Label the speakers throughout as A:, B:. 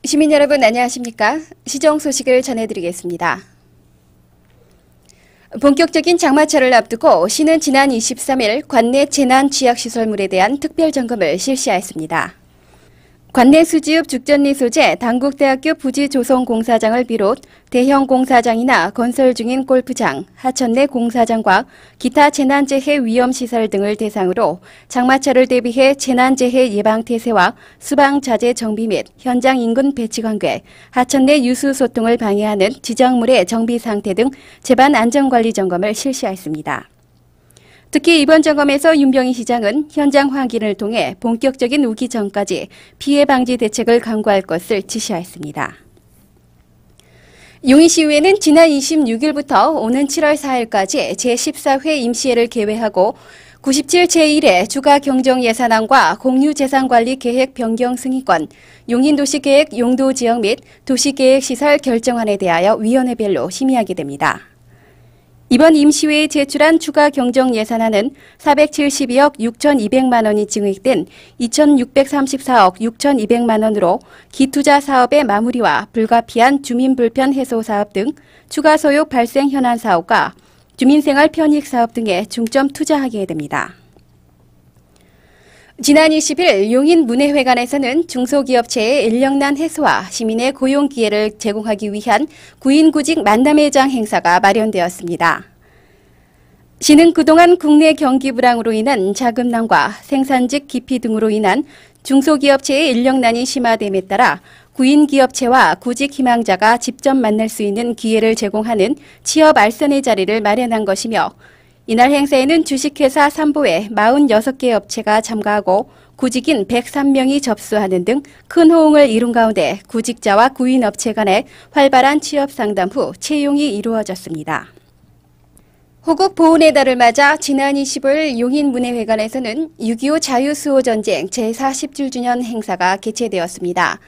A: 시민 여러분 안녕하십니까? 시정 소식을 전해드리겠습니다. 본격적인 장마철을 앞두고 시는 지난 23일 관내 재난취약시설물에 대한 특별점검을 실시하였습니다. 관내 수지읍 죽전리 소재 당국대학교 부지조성공사장을 비롯 대형 공사장이나 건설 중인 골프장, 하천 내 공사장과 기타 재난재해 위험시설 등을 대상으로 장마철을 대비해 재난재해 예방태세와 수방자재 정비 및 현장 인근 배치 관계, 하천 내 유수 소통을 방해하는 지정물의 정비 상태 등 제반 안전관리 점검을 실시하였습니다. 특히 이번 점검에서 윤병희 시장은 현장 확인을 통해 본격적인 우기 전까지 피해 방지 대책을 강구할 것을 지시하였습니다. 용인시의회는 지난 26일부터 오는 7월 4일까지 제14회 임시회를 개회하고 97 제1회 주가경정예산안과 공유재산관리 계획 변경 승인권, 용인도시계획 용도지역 및 도시계획시설 결정안에 대하여 위원회별로 심의하게 됩니다. 이번 임시회에 제출한 추가 경정 예산안은 472억 6,200만 원이 증액된 2,634억 6,200만 원으로 기투자 사업의 마무리와 불가피한 주민 불편 해소 사업 등 추가 소요 발생 현안 사업과 주민생활 편익 사업 등에 중점 투자하게 됩니다. 지난 20일 용인문예회관에서는 중소기업체의 인력난 해소와 시민의 고용 기회를 제공하기 위한 구인구직 만남회장 행사가 마련되었습니다. 시는 그동안 국내 경기 불황으로 인한 자금난과 생산직 기피 등으로 인한 중소기업체의 인력난이 심화됨에 따라 구인기업체와 구직 희망자가 직접 만날 수 있는 기회를 제공하는 취업 알선의 자리를 마련한 것이며 이날 행사에는 주식회사 삼보에 46개 업체가 참가하고 구직인 103명이 접수하는 등 큰 호응을 이룬 가운데 구직자와 구인업체 간의 활발한 취업 상담 후 채용이 이루어졌습니다. 호국 보훈의 달을 맞아 지난 25일 용인문예회관에서는 6.25 자유수호전쟁 제40주년 행사가 개최되었습니다.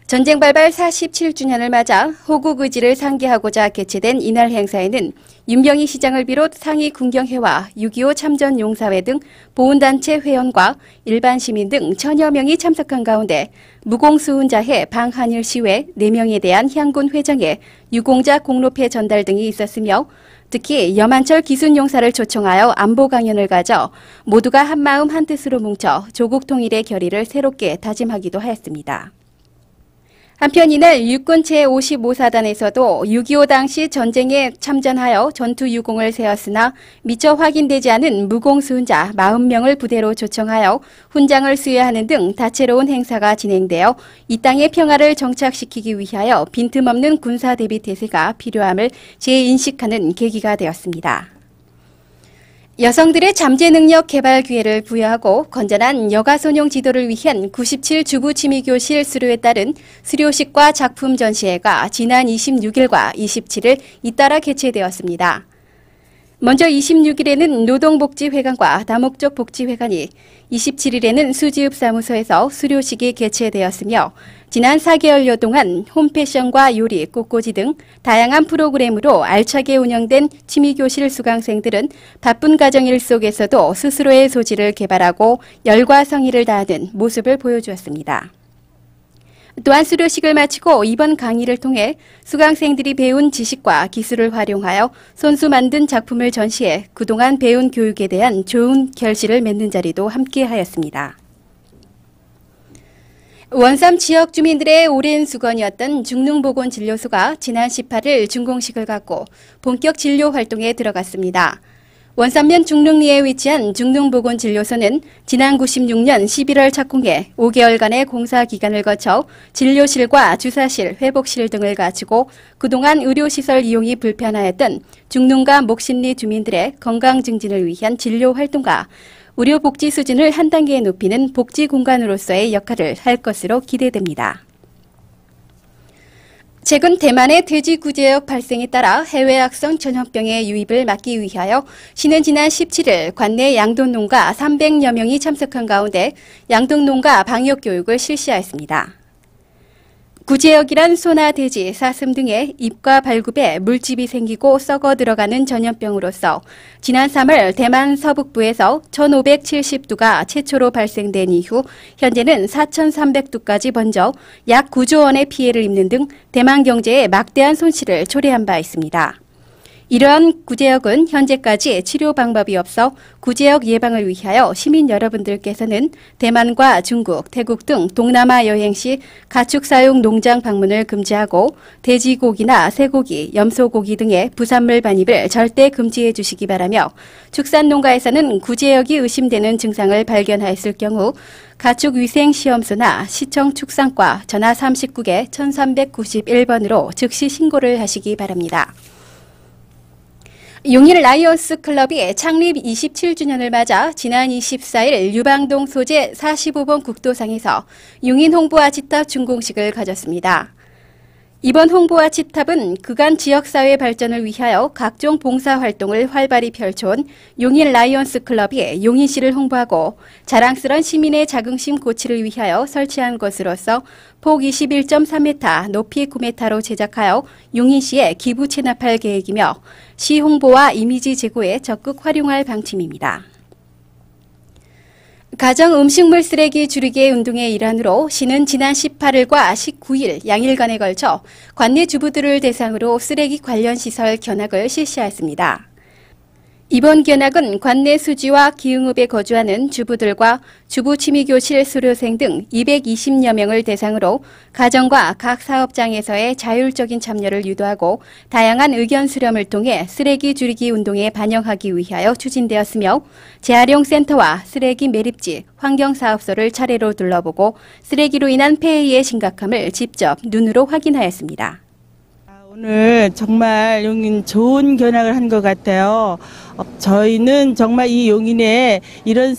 A: 전쟁 발발 47주년을 맞아 호국 의지를 상기하고자 개최된 이날 행사에는 윤병희 시장을 비롯 상위 군경회와 6.25 참전용사회 등 보훈단체 회원과 일반 시민 등 1000여 명이 참석한 가운데 무공수훈자회 방한일 시회 4명에 대한 향군 회장에 유공자 공로패 전달 등이 있었으며 특히 염한철 기순용사를 초청하여 안보 강연을 가져 모두가 한마음 한뜻으로 뭉쳐 조국 통일의 결의를 새롭게 다짐하기도 하였습니다. 한편 이날 육군 제55사단에서도 6.25 당시 전쟁에 참전하여 전투유공을 세웠으나 미처 확인되지 않은 무공수훈자 40명을 부대로 초청하여 훈장을 수여하는 등 다채로운 행사가 진행되어 이 땅의 평화를 정착시키기 위하여 빈틈없는 군사대비 태세가 필요함을 재인식하는 계기가 되었습니다. 여성들의 잠재 능력 개발 기회를 부여하고 건전한 여가선용 지도를 위한 97 주부취미교실 수료에 따른 수료식과 작품 전시회가 지난 26일과 27일 잇따라 개최되었습니다. 먼저 26일에는 노동복지회관과 다목적 복지회관이, 27일에는 수지읍 사무소에서 수료식이 개최되었으며 지난 4개월여 동안 홈패션과 요리, 꽃꽂이 등 다양한 프로그램으로 알차게 운영된 취미교실 수강생들은 바쁜 가정일 속에서도 스스로의 소질을 개발하고 열과 성의를 다하는 모습을 보여주었습니다. 또한 수료식을 마치고 이번 강의를 통해 수강생들이 배운 지식과 기술을 활용하여 손수 만든 작품을 전시해 그동안 배운 교육에 대한 좋은 결실을 맺는 자리도 함께하였습니다. 원삼 지역 주민들의 오랜 수건이었던 중릉보건진료소가 지난 18일 준공식을 갖고 본격 진료 활동에 들어갔습니다. 원삼면 중릉리에 위치한 중릉보건진료소는 지난 96년 11월 착공해 5개월간의 공사 기간을 거쳐 진료실과 주사실, 회복실 등을 갖추고 그동안 의료시설 이용이 불편하였던 중릉과 목신리 주민들의 건강 증진을 위한 진료 활동과 의료 복지 수준을 한 단계 높이는 복지 공간으로서의 역할을 할 것으로 기대됩니다. 최근 대만의 돼지 구제역 발생에 따라 해외 악성 전염병의 유입을 막기 위하여 시는 지난 17일 관내 양돈농가 300여 명이 참석한 가운데 양돈농가 방역 교육을 실시하였습니다. 구제역이란 소나 돼지, 사슴 등의 입과 발굽에 물집이 생기고 썩어 들어가는 전염병으로서 지난 3월 대만 서북부에서 1,570두가 최초로 발생된 이후 현재는 4,300두까지 번져 약 9조 원의 피해를 입는 등 대만 경제에 막대한 손실을 초래한 바 있습니다. 이러한 구제역은 현재까지 치료 방법이 없어 구제역 예방을 위하여 시민 여러분들께서는 대만과 중국, 태국 등 동남아 여행 시 가축 사육 농장 방문을 금지하고 돼지고기나 쇠고기, 염소고기 등의 부산물 반입을 절대 금지해 주시기 바라며 축산농가에서는 구제역이 의심되는 증상을 발견하였을 경우 가축위생시험소나 시청 축산과 전화 39개 1391번으로 즉시 신고를 하시기 바랍니다. 용인 라이온스 클럽이 창립 27주년을 맞아 지난 24일 유방동 소재 45번 국도상에서 용인 홍보와 집탑 준공식을 가졌습니다. 이번 홍보와 집탑은 그간 지역사회 발전을 위하여 각종 봉사활동을 활발히 펼쳐온 용인 라이온스 클럽이 용인시를 홍보하고 자랑스런 시민의 자긍심 고취를 위하여 설치한 것으로서 폭 21.3m, 높이 9m로 제작하여 용인시에 기부 체납할 계획이며 시 홍보와 이미지 제고에 적극 활용할 방침입니다. 가정 음식물 쓰레기 줄이기 운동의 일환으로 시는 지난 18일과 19일 양일간에 걸쳐 관내 주부들을 대상으로 쓰레기 관련 시설 견학을 실시했습니다. 이번 견학은 관내 수지와 기흥읍에 거주하는 주부들과 주부취미교실 수료생 등 220여 명을 대상으로 가정과 각 사업장에서의 자율적인 참여를 유도하고 다양한 의견 수렴을 통해 쓰레기 줄이기 운동에 반영하기 위하여 추진되었으며 재활용센터와 쓰레기 매립지, 환경사업소를 차례로 둘러보고 쓰레기로 인한 폐해의 심각함을 직접 눈으로 확인하였습니다.
B: 오늘 정말 용인 좋은 견학을 한 것 같아요. 저희는 정말 이 용인에 이런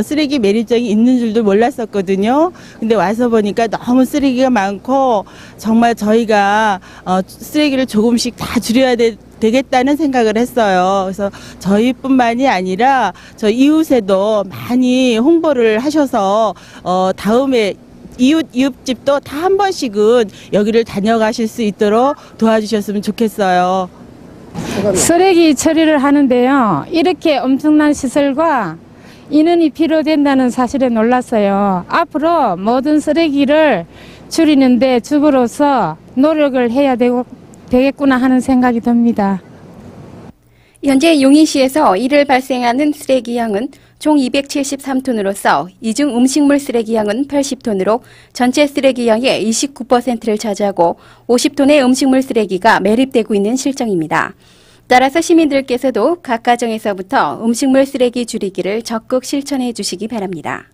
B: 쓰레기 매립장이 있는 줄도 몰랐었거든요. 근데 와서 보니까 너무 쓰레기가 많고 정말 저희가 쓰레기를 조금씩 다 줄여야 되겠다는 생각을 했어요. 그래서 저희뿐만이 아니라 저희 이웃에도 많이 홍보를 하셔서 다음에 이웃집도 다 한 번씩은 여기를 다녀가실 수 있도록 도와주셨으면 좋겠어요.
C: 쓰레기 처리를 하는데요. 이렇게 엄청난 시설과 인원이 필요된다는 사실에 놀랐어요. 앞으로 모든 쓰레기를 줄이는데 주부로서 노력을 해야 되겠구나 하는 생각이 듭니다.
A: 현재 용인시에서 이를 발생하는 쓰레기 양은 총 273톤으로서 이중 음식물 쓰레기 양은 80톤으로 전체 쓰레기 양의 29%를 차지하고 50톤의 음식물 쓰레기가 매립되고 있는 실정입니다. 따라서 시민들께서도 각 가정에서부터 음식물 쓰레기 줄이기를 적극 실천해 주시기 바랍니다.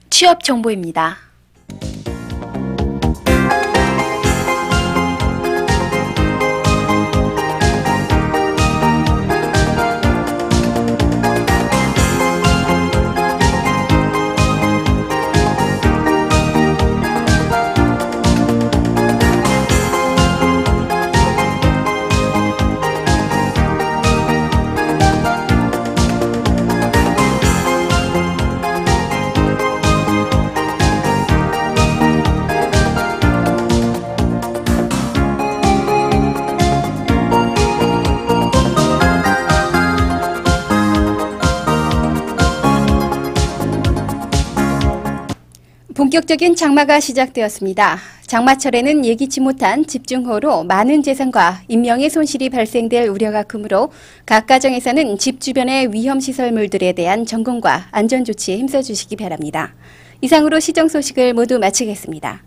A: 취업 정보입니다. 본격적인 장마가 시작되었습니다. 장마철에는 예기치 못한 집중호우로 많은 재산과 인명의 손실이 발생될 우려가 크므로 각 가정에서는 집 주변의 위험시설물들에 대한 점검과 안전조치에 힘써주시기 바랍니다. 이상으로 시정 소식을 모두 마치겠습니다.